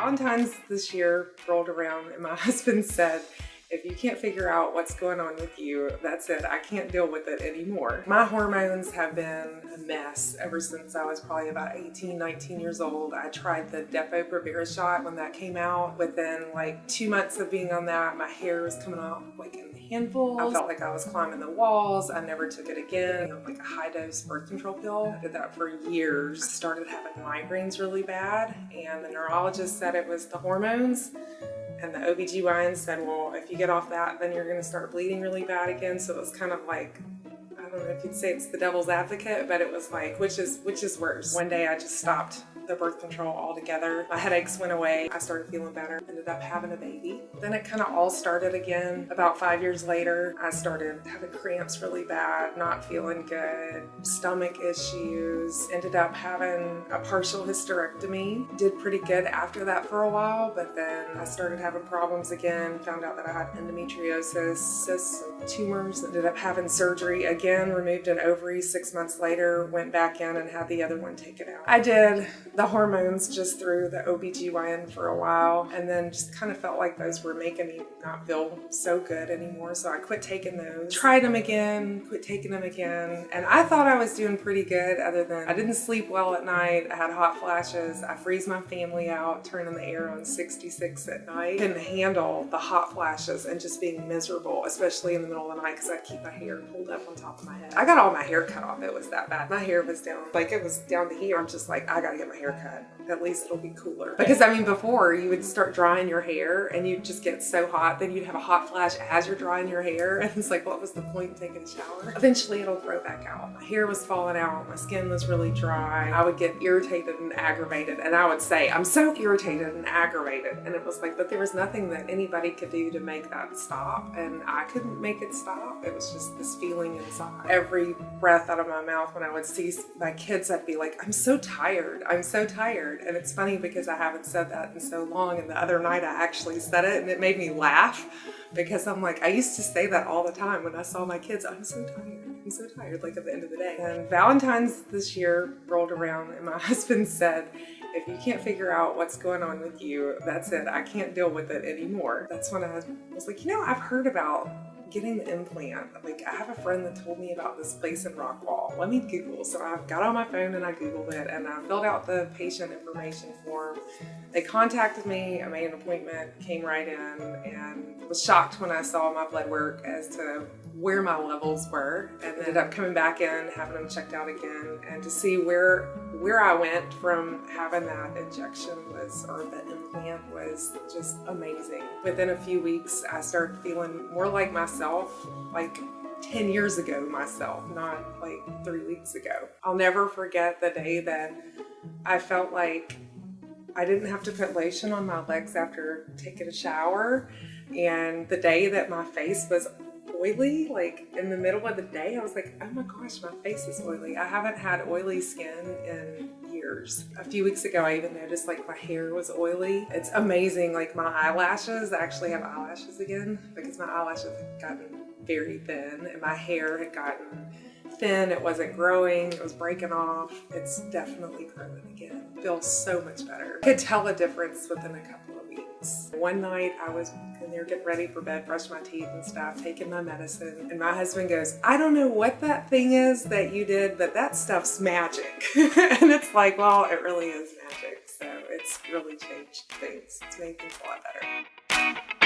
Valentine's this year rolled around and my husband said, if you can't figure out what's going on with you, that's it. I can't deal with it anymore. My hormones have been a mess ever since I was probably about 18, 19 years old. I tried the Depo-Provera shot when that came out. Within like 2 months of being on that, my hair was coming out like in handfuls. I felt like I was climbing the walls. I never took it again. Like a high dose birth control pill. I did that for years. Started having migraines really bad, and the neurologist said it was the hormones. And the OBGYN said, well, if you get off that, then you're going to start bleeding really bad again. So it was kind of like, I don't know if you'd say it's the devil's advocate, but it was like, which is worse? One day I just stopped the birth control altogether. My headaches went away. I started feeling better. Ended up having a baby. Then it kind of all started again. About 5 years later, I started having cramps really bad, not feeling good, stomach issues. Ended up having a partial hysterectomy. Did pretty good after that for a while, but then I started having problems again. Found out that I had endometriosis, cysts, and tumors. Ended up having surgery again, removed an ovary 6 months later, went back in and had the other one taken out. I did the hormones just through the OBGYN for a while, and then just kind of felt like those were making me not feel so good anymore, so I quit taking those. Tried them again, quit taking them again, and I thought I was doing pretty good other than I didn't sleep well at night, I had hot flashes, I freeze my family out, turning the air on 66 at night. Couldn't handle the hot flashes and just being miserable, especially in the middle of the night because I'd keep my hair pulled up on top of my head. I got all my hair cut off, it was that bad. My hair was down, like it was down to here. I'm just like, I gotta get my hair cut. At least it'll be cooler. Because I mean, before you would start drying your hair and you'd just get so hot, then you'd have a hot flash as you're drying your hair. And it's like, what was the point in taking a shower? Eventually it'll grow back out. My hair was falling out. My skin was really dry. I would get irritated and aggravated. And I would say, I'm so irritated and aggravated. And it was like, but there was nothing that anybody could do to make that stop. And I couldn't make it stop. It was just this feeling inside. Every breath out of my mouth when I would see my kids, I'd be like, I'm so tired. I'm so tired. And it's funny because I haven't said that in so long, and the other night I actually said it and it made me laugh because I'm like, I used to say that all the time when I saw my kids. I'm so tired, like at the end of the day. And Valentine's this year rolled around and my husband said, if you can't figure out what's going on with you, that's it. I can't deal with it anymore. That's when I was like, I've heard about getting the implant. Like, I have a friend that told me about this place in Rockwall. Let me Google. So I got on my phone and I Googled it and I filled out the patient information form. They contacted me, I made an appointment, came right in, and was shocked when I saw my blood work as to where my levels were, and ended up coming back in, having them checked out again, and to see where I went from having that injection or the implant was just amazing. Within a few weeks, I started feeling more like myself, like 10 years ago myself, not like 3 weeks ago. I'll never forget the day that I felt like I didn't have to put lotion on my legs after taking a shower, and the day that my face was oily, like in the middle of the day, I was like, oh my gosh, my face is oily. I haven't had oily skin in years. A few weeks ago, I even noticed like my hair was oily. It's amazing. Like my eyelashes, I actually have eyelashes again because my eyelashes had gotten very thin and my hair had gotten thin. It wasn't growing. It was breaking off. It's definitely growing again. Feels so much better. I could tell a difference within a couple of weeks. One night I was in there getting ready for bed, brushing my teeth and stuff, taking my medicine, and my husband goes, I don't know what that thing is that you did, but that stuff's magic. And it's like, well, it really is magic. So it's really changed things. It's made things a lot better.